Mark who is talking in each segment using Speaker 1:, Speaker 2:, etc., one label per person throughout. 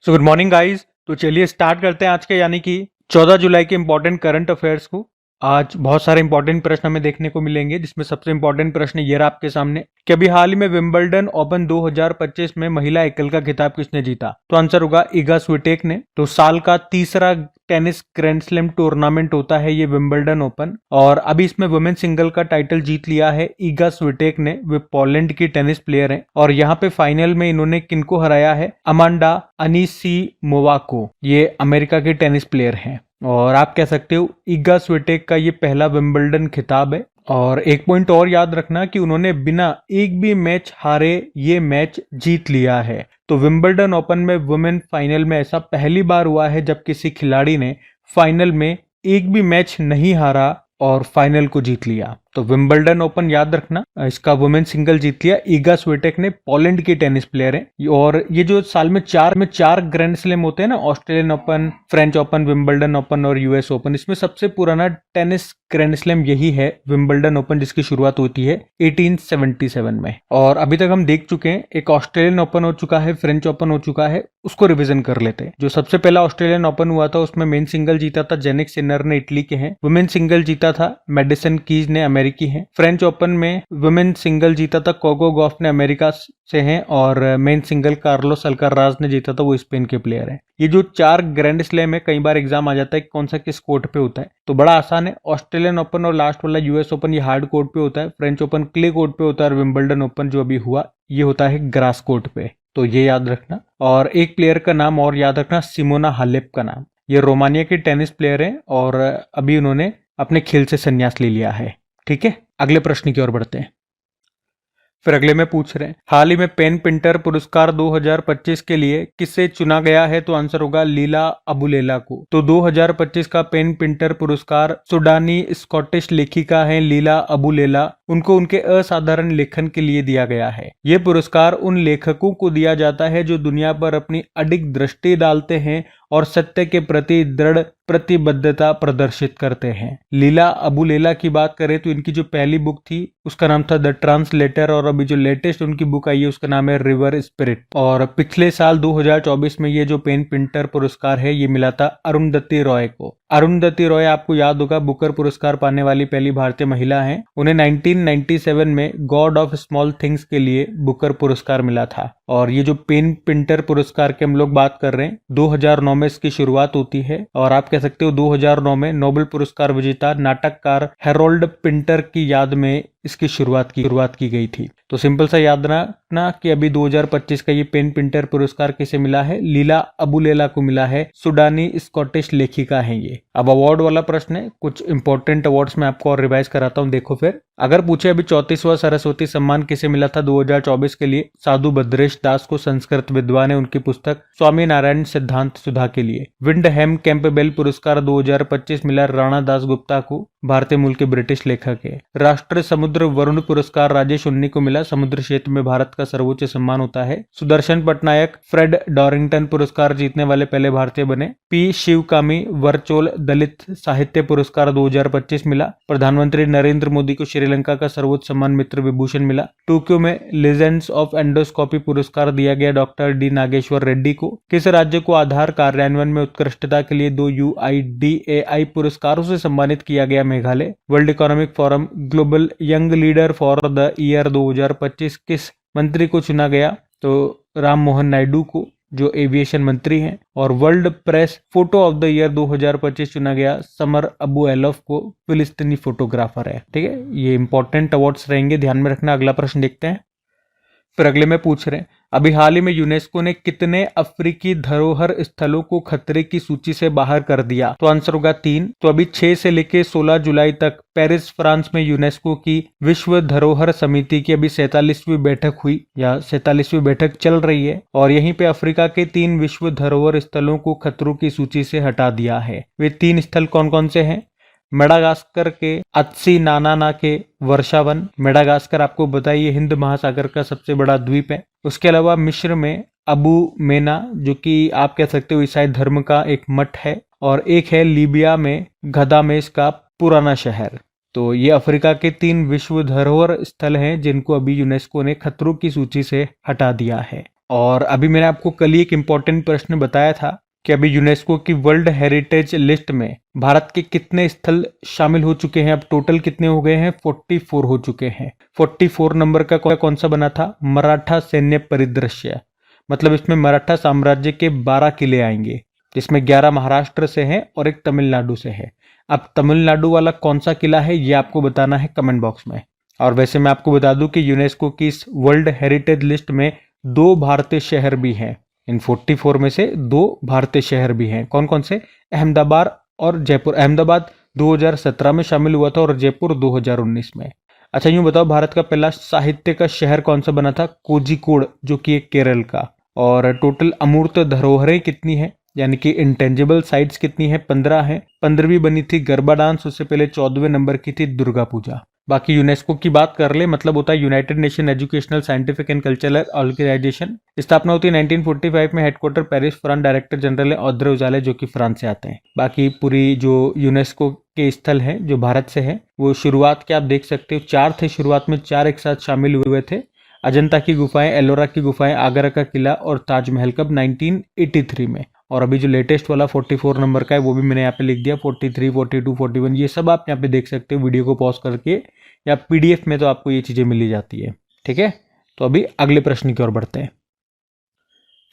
Speaker 1: So good morning guys. तो चलिए start करते हैं आज के यानी कि 14 जुलाई के इंपॉर्टेंट करंट अफेयर्स को। आज बहुत सारे इंपॉर्टेंट प्रश्न हमें देखने को मिलेंगे, जिसमें सबसे इंपॉर्टेंट प्रश्न ये रहा आपके सामने कि अभी हाल ही में विंबलडन ओपन 2025 में महिला एकल का खिताब किसने जीता। तो आंसर होगा इगा स्विटेक ने। तो साल का तीसरा टेनिस ग्रैंड स्लैम टूर्नामेंट होता है ये विंबलडन ओपन, और अभी इसमें वुमेन सिंगल का टाइटल जीत लिया है इगा स्विटेक ने। वे पोलैंड की टेनिस प्लेयर हैं और यहाँ पे फाइनल में इन्होंने किनको हराया है, अमांडा अनीसीमोवा को। ये अमेरिका के टेनिस प्लेयर हैं और आप कह सकते हो इगा स्विटेक का ये पहला विंबलडन खिताब है। और एक पॉइंट और याद रखना कि उन्होंने बिना एक भी मैच हारे ये मैच जीत लिया है। तो विंबलडन ओपन में वुमेन फाइनल में ऐसा पहली बार हुआ है जब किसी खिलाड़ी ने फाइनल में एक भी मैच नहीं हारा और फाइनल को जीत लिया। तो विंबलडन ओपन याद रखना, इसका वुमेन सिंगल जीत लिया इगा स्विटेक ने। पोलैंड की टेनिस प्लेयर है और ये जो साल में चार ग्रैंड स्लैम होते हैं ना, Australian open, French open, Wimbledon open और यूएस ओपन, इसमें सबसे पुराना टेनिस ग्रैंड स्लैम यही है विंबलडन ओपन, जिसकी शुरुआत होती है 1877 में। और अभी तक हम देख चुके हैं, एक ऑस्ट्रेलियन ओपन हो चुका है, फ्रेंच ओपन हो चुका है, उसको रिवीजन कर लेते हैं। जो सबसे पहला ऑस्ट्रेलियन ओपन हुआ था उसमें मेन सिंगल जीता था जेनिक सिनर ने, इटली के हैं। वुमेन सिंगल जीता था मेडिसन कीज ने, अमेरिकी हैं। फ्रेंच ओपन में वुमेन सिंगल जीता था कोको गॉफ ने, अमेरिका से हैं। और मेन सिंगल कार्लोस अल्काराज ने जीता था, वो स्पेन के प्लेयर हैं। ये जो चार ग्रैंड स्लैम है, कई बार एग्जाम आ जाता है कौन सा किस कोर्ट पे होता है, तो बड़ा आसान है। ऑस्ट्रेलियन ओपन और लास्ट वाला यूएस ओपन ये हार्ड कोर्ट पे होता है, फ्रेंच ओपन क्ले कोर्ट पे होता है और विंबलडन ओपन जो अभी हुआ ये होता है ग्रास कोर्ट पे। तो ये याद रखना। और एक प्लेयर का नाम और याद रखना, सिमोना हालेप का नाम। ये रोमानिया के टेनिस प्लेयर हैं और अभी उन्होंने अपने खेल से संन्यास ले लिया है। ठीक है, अगले प्रश्न की ओर बढ़ते हैं। फिर अगले में पूछ रहे हैं, हाल ही में पेन पिंटर पुरस्कार 2025 के लिए किसे चुना गया है। तो आंसर होगा लीला अबुलेला को। तो 2025 का पेन पिंटर पुरस्कार सूडानी स्कॉटिश लेखिका है लीला अबुलेला, उनको उनके असाधारण लेखन के लिए दिया गया है। ये पुरस्कार उन लेखकों को दिया जाता है जो दुनिया पर अपनी अडिग दृष्टि डालते हैं और सत्य के प्रति दृढ़ प्रतिबद्धता प्रदर्शित करते हैं। लीला अबुलेला की बात करें तो इनकी जो पहली बुक थी उसका नाम था द ट्रांसलेटर, और अभी जो लेटेस्ट उनकी बुक आई है उसका नाम है रिवर स्पिरिट। और पिछले साल 2024 में ये जो पेन पिंटर पुरस्कार है ये मिला था अरुंधति रॉय को। अरुंधति रॉय आपको याद होगा बुकर पुरस्कार पाने वाली पहली भारतीय महिला हैं। उन्हें 1997 में गॉड ऑफ स्मॉल थिंग्स के लिए बुकर पुरस्कार मिला था। और ये जो पेन पिंटर पुरस्कार की हम लोग बात कर रहे हैं, 2009 में इसकी शुरुआत होती है। और आप कह सकते हो 2009 में नोबेल पुरस्कार विजेता नाटककार हेरोल्ड पिंटर की याद में इसकी शुरुआत की गई थी। तो सिंपल सा याद रखना कि अभी 2025 का ये पेन पिंटर पुरस्कार किसे मिला है, लीला अबुलेला को मिला है। सूडानी स्कॉटिश लेखिका है ये। अब अवार्ड वाला प्रश्न है, कुछ इंपॉर्टेंट अवार्ड्स मैं आपको और रिवाइज कराता हूँ। देखो फिर अगर पूछे अभी 34वां सरस्वती सम्मान किसे मिला था 2024 के लिए, साधु भद्रेश दास को, संस्कृत विद्वान है, उनकी पुस्तक स्वामी नारायण सिद्धांत सुधा के लिए। विंडहैम कैंपबेल पुरस्कार 2025 मिला राणा दास गुप्ता को, भारतीय मूल के ब्रिटिश लेखक है। राष्ट्रीय समुद्र वरुण पुरस्कार राजेश उन्नी को मिला, समुद्र क्षेत्र में भारत का सर्वोच्च सम्मान होता है। सुदर्शन पटनायक फ्रेड डॉरिंगटन पुरस्कार जीतने वाले पहले भारतीय बने। पी शिवकामी वर्चोल दलित साहित्य पुरस्कार 2025 मिला। प्रधानमंत्री नरेंद्र मोदी को श्रीलंका का सर्वोच्च सम्मान मित्र विभूषण मिला। टोक्यो में लेजेंड्स ऑफ एंडोस्कोपी पुरस्कार दिया गया डॉक्टर डी नागेश्वर रेड्डी को। किस राज्य को आधार कार्यान्वयन में उत्कृष्टता के लिए 2 UIDAI पुरस्कारों से सम्मानित किया गया, Meghalaya. World economic forum global young leader for the year 2025 किस मंत्री को चुना गया, तो राम मोहन नायडू को, जो एविएशन मंत्री हैं। और world press photo of the year 2025 चुना गया समर अबू एलफ को, फिलिस्तीनी फोटोग्राफर है। ठीक है, ये इंपॉर्टेंट अवार्ड्स रहेंगे, ध्यान में रखना। अगला प्रश्न देखते हैं। फिर अगले में पूछ रहे हैं, अभी हाल ही में यूनेस्को ने कितने अफ्रीकी धरोहर स्थलों को खतरे की सूची से बाहर कर दिया। तो आंसर होगा 3। तो अभी 6 से लेके 16 जुलाई तक पेरिस फ्रांस में यूनेस्को की विश्व धरोहर समिति की अभी 47वीं बैठक हुई या 47वीं बैठक चल रही है। और यहीं पे अफ्रीका के 3 विश्व धरोहर स्थलों को खतरों की सूची से हटा दिया है। वे 3 स्थल कौन कौन से हैं? मेडागास्कर के अत्सीनाना के वर्षावन। मेडागास्कर आपको बताइए हिंद महासागर का सबसे बड़ा द्वीप है। उसके अलावा मिस्र में अबू मेना, जो कि आप कह सकते हो ईसाई धर्म का एक मठ है। और एक है लीबिया में गदामेश का पुराना शहर। तो ये अफ्रीका के 3 विश्व धरोहर स्थल हैं जिनको अभी यूनेस्को ने खतरों की सूची से हटा दिया है। और अभी मैंने आपको कल ही एक इम्पोर्टेंट प्रश्न बताया था कि अभी यूनेस्को की वर्ल्ड हेरिटेज लिस्ट में भारत के कितने स्थल शामिल हो चुके हैं। अब टोटल कितने हो गए हैं, 44 हो चुके हैं। 44 नंबर का कौन सा बना था, मराठा सैन्य परिदृश्य। मतलब इसमें मराठा साम्राज्य के 12 किले आएंगे, जिसमें 11 महाराष्ट्र से हैं और एक तमिलनाडु से है। अब तमिलनाडु वाला कौन सा किला है ये आपको बताना है कमेंट बॉक्स में। और वैसे मैं आपको बता दूं कि यूनेस्को की इस वर्ल्ड हेरिटेज लिस्ट में 2 भारतीय शहर भी हैं। इन 44 में से 2 भारतीय शहर भी हैं। कौन कौन से, अहमदाबाद और जयपुर। अहमदाबाद 2017 में शामिल हुआ था और जयपुर 2019 में। अच्छा यूं बताओ, भारत का पहला साहित्य का शहर कौन सा बना था, कोझिकोड, जो कि एक केरल का। और टोटल अमूर्त धरोहरें कितनी है, यानी कि इंटेंजिबल साइट्स कितनी है, 15 है। 15वीं बनी थी गरबा डांस, उससे पहले 14वें नंबर की थी दुर्गा पूजा। बाकी यूनेस्को की बात कर ले, मतलब होता है United Nation Educational Scientific and Cultural Organization. स्थापना होती है 1945 में। Headquarter Paris, France. Director general है ऑद्रे उजाले, जो कि फ्रांस से आते हैं। बाकी पूरी जो यूनेस्को के स्थल हैं जो भारत से हैं, वो शुरुआत के आप देख सकते हो 4 थे। शुरुआत में 4 एक साथ शामिल हुए थे। अजंता की गुफाएं, एलोरा की गुफाएं, आगरा का किला और ताजमहल कब, 1983 में। और अभी जो लेटेस्ट वाला 44 नंबर का है वो भी मैंने यहाँ पे लिख दिया, 43, 42, 41, ये सब आप यहाँ पे देख सकते हो वीडियो को पॉज करके, या पीडीएफ में तो आपको ये चीजें मिली जाती है। ठीक है, तो अभी अगले प्रश्न की ओर बढ़ते हैं।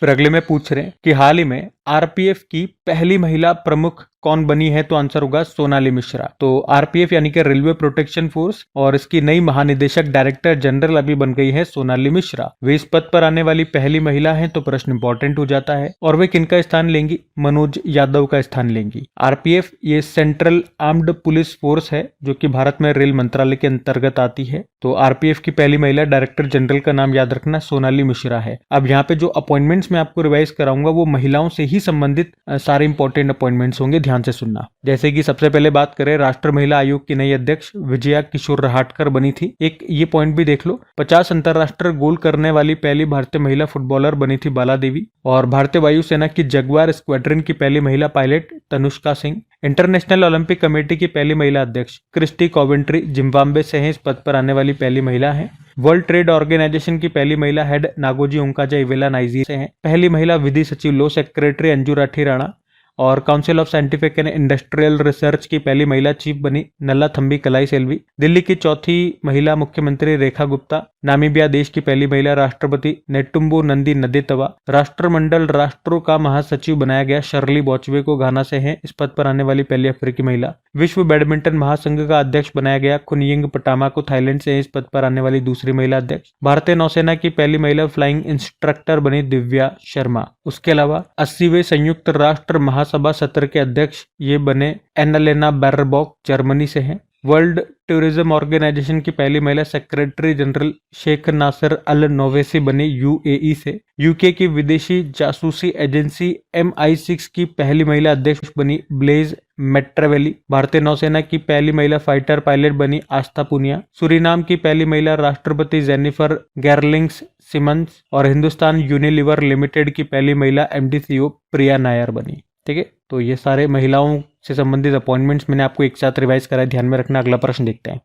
Speaker 1: फिर अगले में पूछ रहे हैं कि हाल ही में आरपीएफ की पहली महिला प्रमुख कौन बनी है, तो आंसर होगा सोनाली मिश्रा। तो आरपीएफ यानी कि रेलवे प्रोटेक्शन फोर्स, और इसकी नई महानिदेशक डायरेक्टर जनरल अभी बन गई है सोनाली मिश्रा। वे इस पद पर आने वाली पहली महिला हैं, तो प्रश्न इंपॉर्टेंट हो जाता है। और वे किनका स्थान लेंगी, मनोज यादव का स्थान लेंगी। आरपीएफ ये सेंट्रल आर्म्ड पुलिस फोर्स है, जो कि भारत में रेल मंत्रालय के अंतर्गत आती है। तो आरपीएफ की पहली महिला डायरेक्टर जनरल का नाम याद रखना सोनाली मिश्रा है। अब यहाँ पे जो अपॉइंटमेंट्स मैं आपको रिवाइज कराऊंगा वो महिलाओं से ही संबंधित सारे इंपॉर्टेंट अपॉइंटमेंट्स होंगे, ध्यान से सुनना। जैसे कि सबसे पहले बात करें, राष्ट्रीय महिला आयोग की नई अध्यक्ष विजया किशोर रहाटकर बनी थी। एक ये पॉइंट भी देख लो, 50 अंतरराष्ट्रीय गोल करने वाली पहली भारतीय महिला फुटबॉलर बनी थी बाला देवी। और भारतीय वायुसेना की जगुआर स्क्वाड्रन की पहली महिला pilot Tanushka Singh. International Olympic committee की पहली महिला अध्यक्ष क्रिस्टी कॉवेंट्री जिम्बाब्वे से हैं, इस पद पर आने वाली पहली महिला हैं। वर्ल्ड ट्रेड ऑर्गेनाइजेशन की पहली महिला हेड नागोजी ओंकाजा इवेला नाइजीरिया से हैं। पहली महिला विधि सचिव लो सेक्रेटरी अंजू राठी राणा। और council of scientific and industrial research की पहली महिला चीफ बनी नल्ला थम्बी कलाई सेल्वी। दिल्ली की चौथी महिला मुख्यमंत्री रेखा गुप्ता। नामीबिया देश की पहली महिला राष्ट्रपति नेटुम्बो नंदी नदेतवा। राष्ट्रमंडल राष्ट्रों का महासचिव बनाया गया शर्ली बॉचवे को, घाना से हैं, इस पद पर आने वाली पहली अफ्रीकी महिला। विश्व बैडमिंटन महासंघ का अध्यक्ष बनाया गया खुनयिंग पटामा को, थाईलैंड से, इस पद पर आने वाली दूसरी महिला अध्यक्ष। भारतीय नौसेना की पहली महिला फ्लाइंग इंस्ट्रक्टर बनी दिव्या शर्मा। उसके अलावा 80वें संयुक्त राष्ट्र महासभा सत्र के अध्यक्ष ये बने एनालेना बैरबॉक, जर्मनी से हैं। वर्ल्ड टूरिज्म ऑर्गेनाइजेशन की पहली महिला सेक्रेटरी जनरल शेख नासिर अल नोवेसी बनी यूएई से। यूके की विदेशी जासूसी एजेंसी MI6 की पहली महिला अध्यक्ष बनी ब्लेज मेट्रेवेली। भारतीय नौसेना की पहली महिला फाइटर पायलट बनी आस्था पुनिया। सूरीनाम की पहली महिला राष्ट्रपति जेनिफर गेरलिंग्स सिमंस। और हिंदुस्तान यूनिलीवर लिमिटेड की पहली महिला MD CEO प्रिया नायर बनी। ठीक है, तो ये सारे महिलाओं से संबंधित अपॉइंटमेंट्स मैंने आपको एक साथ रिवाइज करा है, ध्यान में रखना। अगला प्रश्न देखते हैं।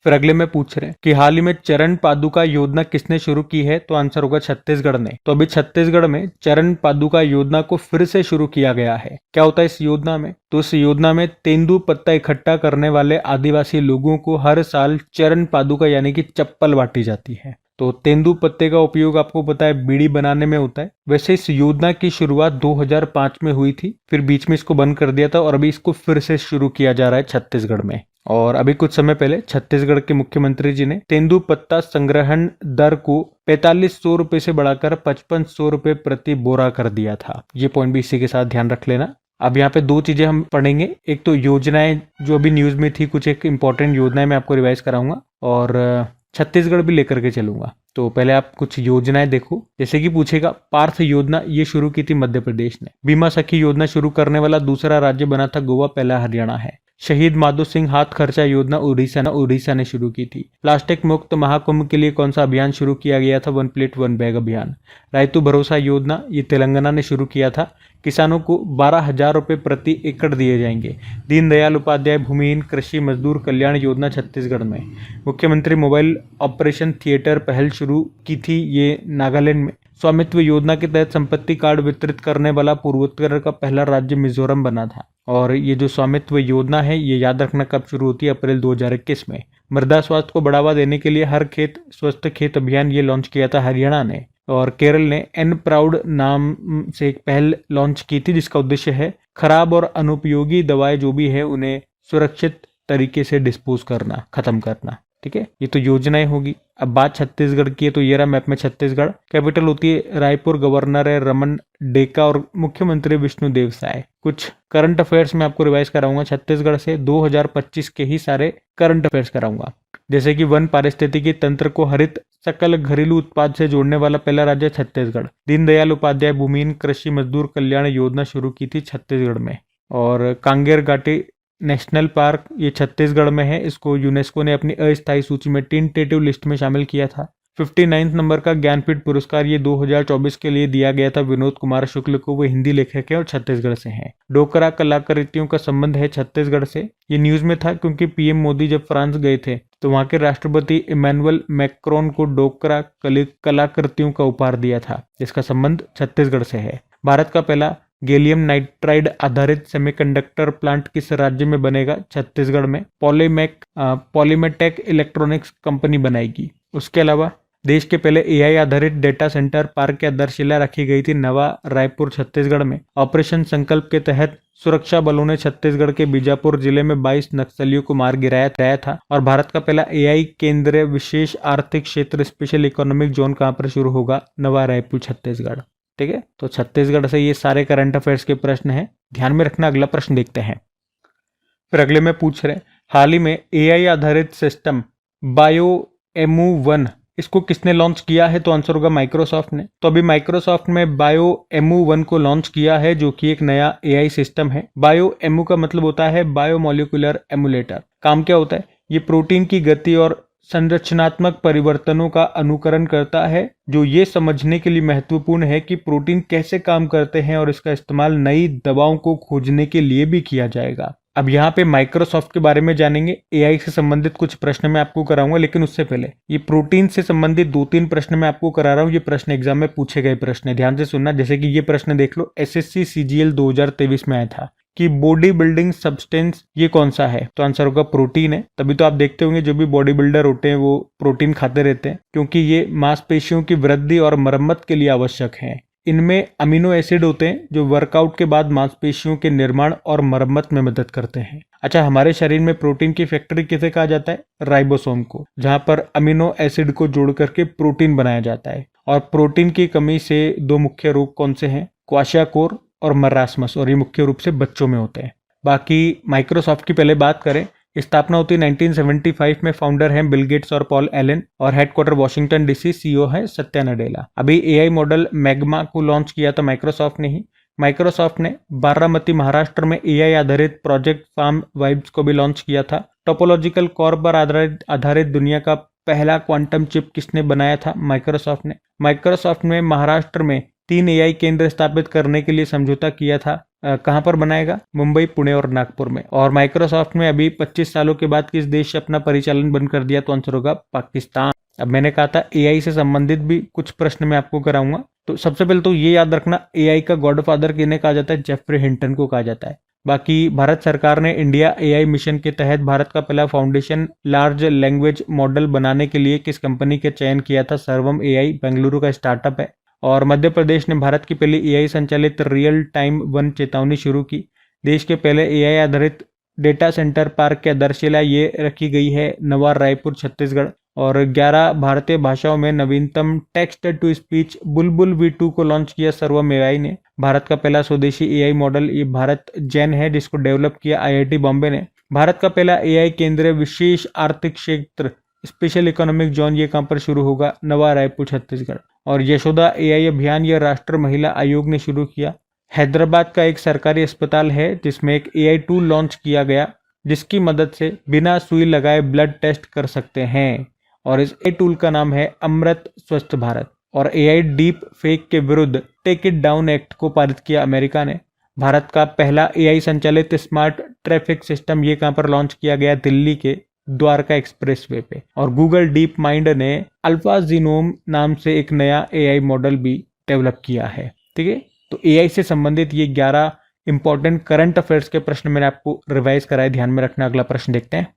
Speaker 1: फिर अगले में पूछ रहे हैं कि हाल ही में चरण पादुका योजना किसने शुरू की है, तो आंसर होगा छत्तीसगढ़ ने। तो अभी छत्तीसगढ़ में चरण पादुका योजना को फिर से शुरू किया गया है। क्या होता है इस योजना में, तो इस योजना में तेंदु पत्ता इकट्ठा करने वाले आदिवासी लोगों को हर साल चरण पादुका यानी कि चप्पल बांटी जाती है। तो तेंदु पत्ते का उपयोग आपको पता है बीड़ी बनाने में होता है। वैसे इस योजना की शुरुआत 2005 में हुई थी, फिर बीच में इसको बंद कर दिया था और अभी इसको फिर से शुरू किया जा रहा है छत्तीसगढ़ में। और अभी कुछ समय पहले छत्तीसगढ़ के मुख्यमंत्री जी ने तेंदु पत्ता संग्रहण दर को 4500 रुपए से बढ़ाकर 5500 रुपए प्रति बोरा कर दिया था। ये पॉइंट भी इसी के साथ ध्यान रख लेना। अब यहाँ पे 2 चीजें हम पढ़ेंगे, एक तो योजनाएं जो अभी न्यूज में थी, कुछ एक इंपॉर्टेंट योजनाएं मैं आपको रिवाइज कराऊंगा और छत्तीसगढ़ भी लेकर के चलूंगा। तो पहले आप कुछ योजनाएं देखो, जैसे कि पूछेगा पार्थ योजना, ये शुरू की थी मध्य प्रदेश ने। बीमा सखी योजना शुरू करने वाला दूसरा राज्य बना था गोवा, पहला हरियाणा है। शहीद माधो सिंह हाथ खर्चा योजना उड़ीसा ने शुरू की थी। प्लास्टिक मुक्त महाकुंभ के लिए कौन सा अभियान शुरू किया गया था? वन प्लेट वन बैग अभियान। रायतु भरोसा योजना ये तेलंगाना ने शुरू किया था। किसानों को 12,000 रुपये प्रति एकड़ दिए जाएंगे। दीनदयाल उपाध्याय भूमिहीन कृषि मजदूर कल्याण योजना छत्तीसगढ़ में। मुख्यमंत्री मोबाइल ऑपरेशन थिएटर पहल शुरू की थी, ये नागालैंड में। स्वामित्व योजना के तहत संपत्ति कार्ड वितरित करने वाला पूर्वोत्तर का पहला राज्य मिजोरम बना था। और ये जो स्वामित्व योजना है ये याद रखना कब शुरू होती है? अप्रैल 2021 में। मृदा स्वास्थ्य को बढ़ावा देने के लिए हर खेत स्वस्थ खेत अभियान ये लॉन्च किया था हरियाणा ने। और केरल ने एन प्राउड नाम से एक पहल लॉन्च की थी जिसका उद्देश्य है खराब और अनुपयोगी दवाएं जो भी है उन्हें सुरक्षित तरीके से डिस्पोज करना, खत्म करना। ठीक है, ये तो योजनाएं होगी। अब बात छत्तीसगढ़ की है तो ये रहा मैप में छत्तीसगढ़। कैपिटल होती है रायपुर, गवर्नर है रमन डेका और मुख्यमंत्री विष्णुदेव साय। कुछ करंट अफेयर्स में आपको रिवाइज कराऊंगा छत्तीसगढ़ से, 2025 के ही सारे करंट अफेयर्स कराऊंगा। जैसे कि वन पारिस्थितिकी तंत्र को हरित सकल घरेलू उत्पाद से जोड़ने वाला पहला राज्य छत्तीसगढ़। दीनदयाल उपाध्याय भूमिहीन कृषि मजदूर कल्याण योजना शुरू की थी छत्तीसगढ़ में। और कांगेर घाटी नेशनल पार्क ये छत्तीसगढ़ में है। इसको यूनेस्को ने अपनी अस्थायी सूची में टेंटेटिव लिस्ट में शामिल किया था। 59 नंबर का ज्ञानपीठ पुरस्कार ये 2024 के लिए दिया गया था विनोद कुमार शुक्ल को। वो हिंदी लेखक है और छत्तीसगढ़ से हैं। डोकरा कलाकृतियों का संबंध है छत्तीसगढ़ से। ये न्यूज में था क्योंकि पीएम मोदी जब फ्रांस गए थे तो वहां के राष्ट्रपति इमैनुअल मैक्रोन को डोकरा कलाकृतियों का उपहार दिया था, जिसका संबंध छत्तीसगढ़ से है। भारत का पहला गैलियम नाइट्राइड आधारित सेमीकंडक्टर प्लांट किस राज्य में बनेगा? छत्तीसगढ़ में। पॉलीमेटेक इलेक्ट्रॉनिक्स कंपनी बनाएगी। उसके अलावा देश के पहले एआई आधारित डेटा सेंटर पार्क की आधारशिला रखी गई थी नवा रायपुर छत्तीसगढ़ में। ऑपरेशन संकल्प के तहत सुरक्षा बलों ने छत्तीसगढ़ के बीजापुर जिले में 22 नक्सलियों को मार गिराया था। और भारत का पहला एआई केंद्र विशेष आर्थिक क्षेत्र स्पेशल इकोनॉमिक जोन कहाँ पर शुरू होगा? नवा रायपुर छत्तीसगढ़। ठीक है, तो छत्तीसगढ़ से ये सारे करंट अफेयर्स के प्रश्न हैं, ध्यान में रखना। अगला प्रश्न देखते हैं। फिर अगले में पूछ रहे हाल ही में एआई आधारित सिस्टम BioEmu1 इसको किसने लॉन्च किया है? तो आंसर होगा माइक्रोसॉफ्ट ने। तो अभी माइक्रोसॉफ्ट ने BioEmu1 को लॉन्च किया है जो कि एक नया एआई सिस्टम है। BioEmu का मतलब होता है बायोमोलिकुलर एमुलेटर। काम क्या होता है? ये प्रोटीन की गति और संरचनात्मक परिवर्तनों का अनुकरण करता है, जो ये समझने के लिए महत्वपूर्ण है कि प्रोटीन कैसे काम करते हैं और इसका इस्तेमाल नई दवाओं को खोजने के लिए भी किया जाएगा। अब यहाँ पे माइक्रोसॉफ्ट के बारे में जानेंगे। एआई से संबंधित कुछ प्रश्न मैं आपको कराऊंगा, लेकिन उससे पहले ये प्रोटीन से संबंधित 2-3 प्रश्न मैं आपको करा रहा हूँ। ये प्रश्न एग्जाम में पूछे गए प्रश्न है, ध्यान से सुनना। जैसे कि ये प्रश्न देख लो, SSC CGL 2023 में आया था कि बॉडी बिल्डिंग सब्सटेंस ये कौन सा है? तो आंसर होगा प्रोटीन है। तभी तो आप देखते होंगे जो भी बॉडी बिल्डर होते हैं वो प्रोटीन खाते रहते हैं, क्योंकि ये मांसपेशियों की वृद्धि और मरम्मत के लिए आवश्यक है। इनमें अमीनो एसिड होते हैं जो वर्कआउट के बाद मांसपेशियों के निर्माण और मरम्मत में मदद करते हैं। अच्छा, हमारे शरीर में प्रोटीन की फैक्ट्री किसे कहा जाता है? राइबोसोम को, जहां पर अमीनो एसिड को जोड़ करके प्रोटीन बनाया जाता है। और प्रोटीन की कमी से 2 मुख्य रोग कौन से हैं? क्वाशियाकोर और मरासमस, और ये मुख्य रूप से बच्चों में होते हैं। बाकी माइक्रोसॉफ्ट की पहले बात करें, स्थापना होती है 1975 में। फाउंडर हैं बिल गेट्स और पॉल एलन, और हेडक्वार्टर वॉशिंगटन DC। CEO है सत्या नडेला। अभी एआई मॉडल मैग्मा को लॉन्च किया था माइक्रोसॉफ्ट ने ही। माइक्रोसॉफ्ट ने बारामती महाराष्ट्र में एआई आधारित प्रोजेक्ट फार्म वाइब्स को भी लॉन्च किया था। टोपोलॉजिकल कोर पर आधारित दुनिया का पहला क्वांटम चिप किसने बनाया था? माइक्रोसॉफ्ट ने। माइक्रोसॉफ्ट ने महाराष्ट्र में 3 एआई केंद्र स्थापित करने के लिए समझौता किया था। कहां पर बनाएगा? मुंबई, पुणे और नागपुर में। और माइक्रोसॉफ्ट में अभी 25 सालों के बाद किस देश से अपना परिचालन बंद कर दिया? तो आंसर होगा पाकिस्तान। अब मैंने कहा था एआई से संबंधित भी कुछ प्रश्न मैं आपको कराऊंगा। तो सबसे पहले तो ये याद रखना, एआई का गॉडफादर किन्हें कहा जाता है? जेफरी हिंटन को कहा जाता है। बाकी भारत सरकार ने इंडिया एआई मिशन के तहत भारत का पहला फाउंडेशन लार्ज लैंग्वेज मॉडल बनाने के लिए किस कंपनी का चयन किया था? सर्वम एआई, बेंगलुरु का स्टार्टअप है। और मध्य प्रदेश ने भारत की पहली एआई संचालित रियल टाइम वन चेतावनी शुरू की। देश के पहले एआई आधारित डेटा सेंटर पार्क की आधारशिला ये रखी गई है नवा रायपुर छत्तीसगढ़। और 11 भारतीय भाषाओं में नवीनतम text to speech Bulbul V2 को लॉन्च किया सर्वम एआई ने। भारत का पहला स्वदेशी एआई मॉडल ये भारत जेन है, जिसको डेवलप किया IIT बॉम्बे ने। भारत का पहला एआई केंद्र विशेष आर्थिक क्षेत्र स्पेशल इकोनॉमिक जोन ये कहां पर शुरू होगा? नवा रायपुर छत्तीसगढ़। और यशोदा एआई अभियान यह राष्ट्र महिला आयोग ने शुरू किया। हैदराबाद का एक सरकारी अस्पताल है जिसमें एक AI टूल लॉन्च किया गया जिसकी मदद से बिना सुई लगाए ब्लड टेस्ट कर सकते हैं। और इस ए टूल का नाम है अमृत स्वच्छ भारत। और एआई डीप फेक के विरुद्ध टेक इट डाउन एक्ट को पारित किया अमेरिका ने। भारत का पहला एआई संचालित स्मार्ट ट्रैफिक सिस्टम ये कहाँ पर लॉन्च किया गया, दिल्ली के द्वारका एक्सप्रेसवे पे। और गूगल डीप माइंड ने अल्फा जीनोम नाम से एक नया एआई मॉडल भी डेवलप किया है। ठीक है, तो एआई से संबंधित ये 11 इंपॉर्टेंट करंट अफेयर्स के प्रश्न मैंने आपको रिवाइज कराए, ध्यान में रखना। अगला प्रश्न देखते हैं।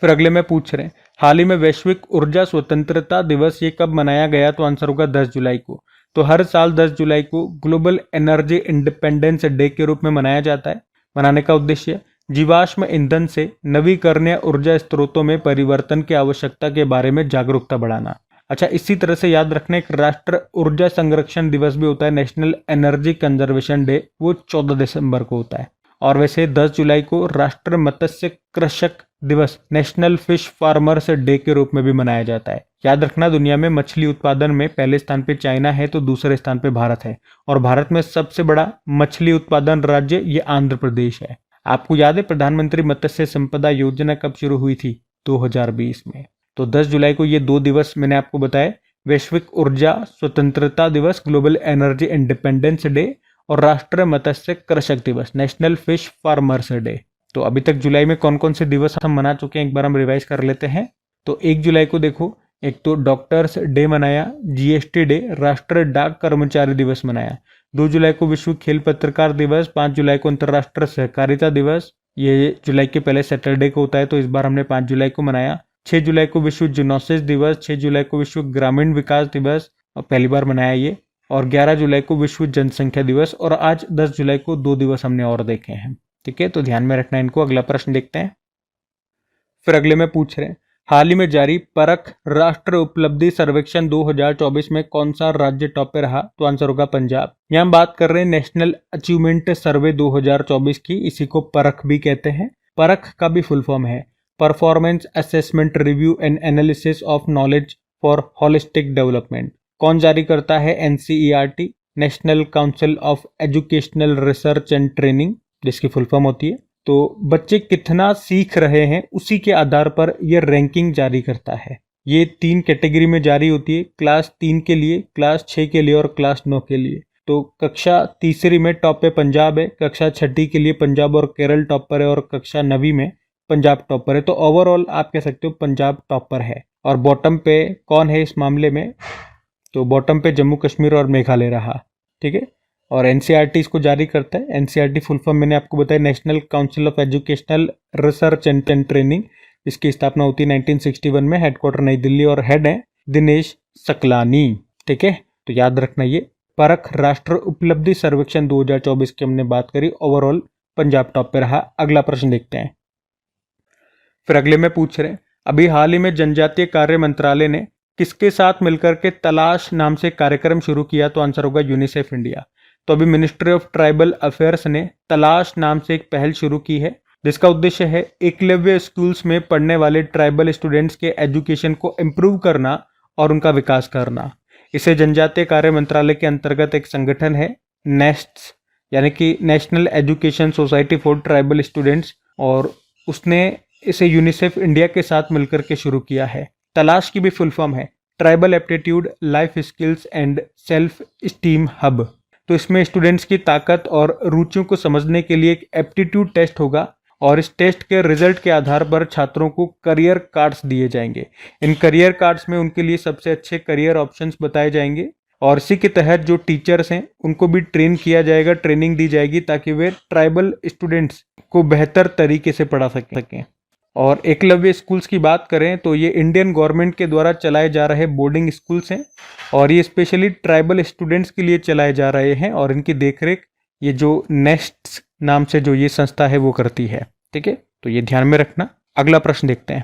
Speaker 1: फिर अगले में पूछ रहे हैं, हाल ही में वैश्विक ऊर्जा स्वतंत्रता दिवस ये कब मनाया गया? तो आंसर होगा 10 जुलाई को। तो हर साल 10 जुलाई को ग्लोबल एनर्जी इंडिपेंडेंस डे के रूप में मनाया जाता है। मनाने का उद्देश्य जीवाश्म ईंधन से नवीकरणीय ऊर्जा स्रोतों में परिवर्तन की आवश्यकता के बारे में जागरूकता बढ़ाना। अच्छा, इसी तरह से याद रखना, एक राष्ट्र ऊर्जा संरक्षण दिवस भी होता है, नेशनल एनर्जी कंजर्वेशन डे, वो 14 दिसंबर को होता है। और वैसे 10 जुलाई को राष्ट्र मत्स्य कृषक दिवस, नेशनल फिश फार्मर्स डे के रूप में भी मनाया जाता है। याद रखना, दुनिया में मछली उत्पादन में पहले स्थान पे चाइना है तो दूसरे स्थान पे भारत है। और भारत में सबसे बड़ा मछली उत्पादन राज्य ये आंध्र प्रदेश है। आपको याद है प्रधानमंत्री मत्स्य संपदा योजना कब शुरू हुई थी? 2020 में। तो 10 जुलाई को ये 2 दिवस मैंने आपको बताए, वैश्विक ऊर्जा स्वतंत्रता दिवस, ग्लोबल एनर्जी इंडिपेंडेंस डे, और राष्ट्रीय मत्स्य कृषक दिवस, नेशनल फिश फार्मर्स डे। तो अभी तक जुलाई में कौन कौन से दिवस हम मना चुके हैं, एक बार हम रिवाइज कर लेते हैं। तो 1 जुलाई को देखो, एक तो डॉक्टर्स डे मनाया, जीएसटी डे, राष्ट्रीय डाक कर्मचारी दिवस मनाया। 2 जुलाई को विश्व खेल पत्रकार दिवस, 5 जुलाई को अंतर्राष्ट्रीय सहकारिता दिवस, ये जुलाई के पहले सैटरडे को होता है तो इस बार हमने 5 जुलाई को मनाया। 6 जुलाई को विश्व जूनोसिस दिवस, 6 जुलाई को विश्व ग्रामीण विकास दिवस, और पहली बार मनाया ये। और 11 जुलाई को विश्व जनसंख्या दिवस, और आज 10 जुलाई को 2 दिवस हमने और देखे हैं। ठीक है, तो ध्यान में रखना इनको। अगला प्रश्न देखते हैं। फिर अगले में पूछ रहे हैं, हाल ही में जारी परख राष्ट्र उपलब्धि सर्वेक्षण 2024 में कौन सा राज्य टॉप पे रहा? तो आंसर होगा पंजाब। यहाँ हम बात कर रहे हैं नेशनल अचीवमेंट सर्वे 2024 की, इसी को परख भी कहते हैं। परख का भी फुल फॉर्म है performance assessment review and analysis of knowledge for holistic development. कौन जारी करता है? NCERT, national council of educational research and training, जिसकी फुल फॉर्म होती है। तो बच्चे कितना सीख रहे हैं उसी के आधार पर यह रैंकिंग जारी करता है। ये 3 कैटेगरी में जारी होती है, क्लास 3 के लिए, क्लास 6 के लिए और क्लास 9 के लिए। तो कक्षा तीसरी में टॉप पे पंजाब है, कक्षा 6ठी के लिए पंजाब और केरल टॉप पर है, और कक्षा 9वीं में पंजाब टॉप पर है। तो ओवरऑल आप कह सकते हो पंजाब टॉप पर है। और बॉटम पे कौन है इस मामले में? तो बॉटम पे जम्मू कश्मीर और मेघालय रहा। ठीक है, और एनसीईआरटी इसको जारी करता है। एनसीईआरटी फुल फॉर्म मैंने आपको बताया, national council of educational research and training. इसकी स्थापना होती है 1961 में, हेडक्वार्टर नई दिल्ली, और हेड है दिनेश सकलानी। ठीक है, तो याद रखना, ये परख राष्ट्र उपलब्धि सर्वेक्षण 2024 की हमने बात करी। ओवरऑल पंजाब टॉप पे रहा। अगला प्रश्न देखते हैं। फिर अगले में पूछ रहे हैं, अभी हाल ही में जनजातीय कार्य मंत्रालय ने किसके साथ मिलकर के तलाश नाम से कार्यक्रम शुरू किया? तो आंसर होगा यूनिसेफ इंडिया। तो अभी मिनिस्ट्री ऑफ ट्राइबल अफेयर्स ने तलाश नाम से एक पहल शुरू की है, जिसका उद्देश्य है एकलव्य स्कूल्स में पढ़ने वाले ट्राइबल स्टूडेंट्स के एजुकेशन को इम्प्रूव करना और उनका विकास करना। इसे जनजातीय कार्य मंत्रालय के अंतर्गत एक संगठन है नेस्ट्स, यानी कि national education society for tribal students, और उसने इसे यूनिसेफ इंडिया के साथ मिलकर के शुरू किया है। तलाश की भी फुल फॉर्म है tribal aptitude life skills and self esteem hub. तो इसमें स्टूडेंट्स की ताकत और रुचियों को समझने के लिए एक एप्टीट्यूड टेस्ट होगा, और इस टेस्ट के रिजल्ट के आधार पर छात्रों को करियर कार्ड्स दिए जाएंगे। इन करियर कार्ड्स में उनके लिए सबसे अच्छे करियर ऑप्शंस बताए जाएंगे, और इसी के तहत जो टीचर्स हैं उनको भी ट्रेन किया जाएगा, ट्रेनिंग दी जाएगी, ताकि वे ट्राइबल स्टूडेंट्स को बेहतर तरीके से पढ़ा सकें। और एकलव्य स्कूल्स की बात करें तो ये इंडियन गवर्नमेंट के द्वारा चलाए जा रहे बोर्डिंग स्कूल्स हैं, और ये स्पेशली ट्राइबल स्टूडेंट्स के लिए चलाए जा रहे हैं, और इनकी देखरेख ये जो नेस्ट नाम से जो ये संस्था है वो करती है। ठीक है, तो ये ध्यान में रखना। अगला प्रश्न देखते हैं।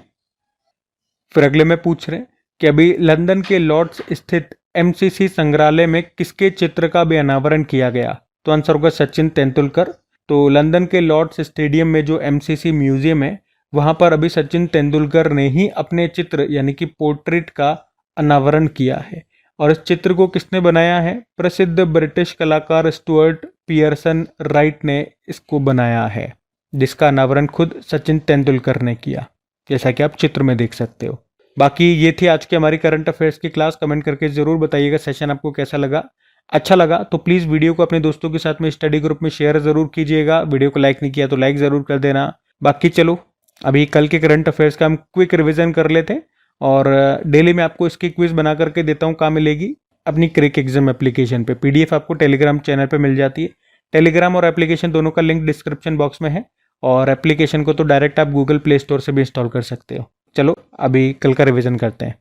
Speaker 1: फिर अगले में पूछ रहे हैं कि अभी लंदन के लॉर्ड्स स्थित एमसीसी संग्रहालय में किसके चित्र का भी अनावरण किया गया? तो आंसर होगा सचिन तेंदुलकर। तो लंदन के लॉर्ड्स स्टेडियम में जो एमसीसी म्यूजियम है, वहां पर अभी सचिन तेंदुलकर ने ही अपने चित्र यानी कि पोर्ट्रेट का अनावरण किया है। और इस चित्र को किसने बनाया है? प्रसिद्ध ब्रिटिश कलाकार स्टुअर्ट पियर्सन राइट ने इसको बनाया है। जिसका अनावरण खुद सचिन तेंदुलकर ने किया, जैसा कि आप चित्र में देख सकते हो। बाकी ये थी आज की हमारी करंट अफेयर्स की क्लास। कमेंट करके जरूर बताइएगा सेशन आपको कैसा लगा। अच्छा लगा तो प्लीज़ वीडियो को अपने दोस्तों के साथ में स्टडी ग्रुप में शेयर जरूर कीजिएगा। वीडियो को लाइक नहीं किया तो लाइक ज़रूर कर देना। बाकी चलो अभी कल के करंट अफेयर्स का हम क्विक रिविजन कर लेते हैं और डेली मैं आपको इसकी क्विज बना करके देता हूँ। कहाँ मिलेगी? अपनी क्रिक एग्जाम एप्लीकेशन पे। PDF आपको टेलीग्राम चैनल पे मिल जाती है। टेलीग्राम और एप्लीकेशन दोनों का लिंक डिस्क्रिप्शन बॉक्स में है और एप्लीकेशन को तो डायरेक्ट आप गूगल प्ले स्टोर से भी इंस्टॉल कर सकते हो। चलो अभी कल का रिवीजन करते हैं।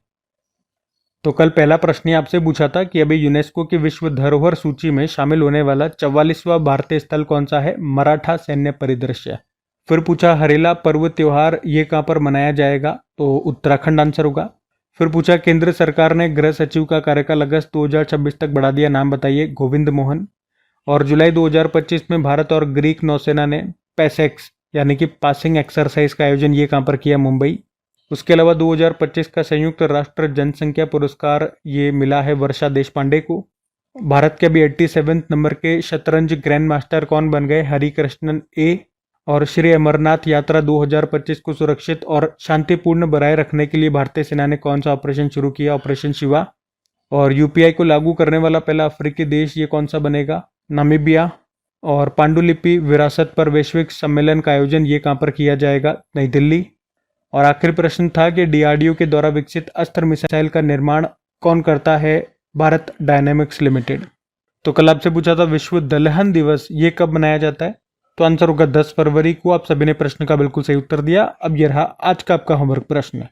Speaker 1: तो कल पहला प्रश्न ही आपसे पूछा था कि अभी यूनेस्को की विश्व धरोहर सूची में शामिल होने वाला 44वां भारतीय स्थल कौन सा है? मराठा सैन्य परिदृश्य। फिर पूछा हरेला पर्व त्योहार ये कहाँ पर मनाया जाएगा? तो उत्तराखंड आंसर होगा। फिर पूछा केंद्र सरकार ने गृह सचिव का कार्यकाल अगस्त 2026 तक बढ़ा दिया, नाम बताइए? गोविंद मोहन। और जुलाई 2025 में भारत और ग्रीक नौसेना ने पैसेक्स यानी कि पासिंग एक्सरसाइज का आयोजन ये कहाँ पर किया? मुंबई। उसके अलावा 2025 का संयुक्त राष्ट्र जनसंख्या पुरस्कार ये मिला है वर्षा देशपांडे को। भारत के अभी 87वें नंबर के शतरंज ग्रैंड मास्टर कौन बन गए? हरिकृष्णन ए। और श्री अमरनाथ यात्रा 2025 को सुरक्षित और शांतिपूर्ण बनाए रखने के लिए भारतीय सेना ने कौन सा ऑपरेशन शुरू किया? ऑपरेशन शिवा। और UPI को लागू करने वाला पहला अफ्रीकी देश ये कौन सा बनेगा? नामीबिया। और पांडुलिपि विरासत पर वैश्विक सम्मेलन का आयोजन ये कहाँ पर किया जाएगा? नई दिल्ली। और आखिरी प्रश्न था कि DRDO के द्वारा विकसित अस्त्र मिसाइल का निर्माण कौन करता है? Bharat dynamics limited. तो कल आपसे पूछा था विश्व दलहन दिवस ये कब मनाया जाता है? तो आंसर होगा 10 फरवरी को। आप सभी ने प्रश्न का बिल्कुल सही उत्तर दिया। अब यह रहा आज का आपका होमवर्क प्रश्न।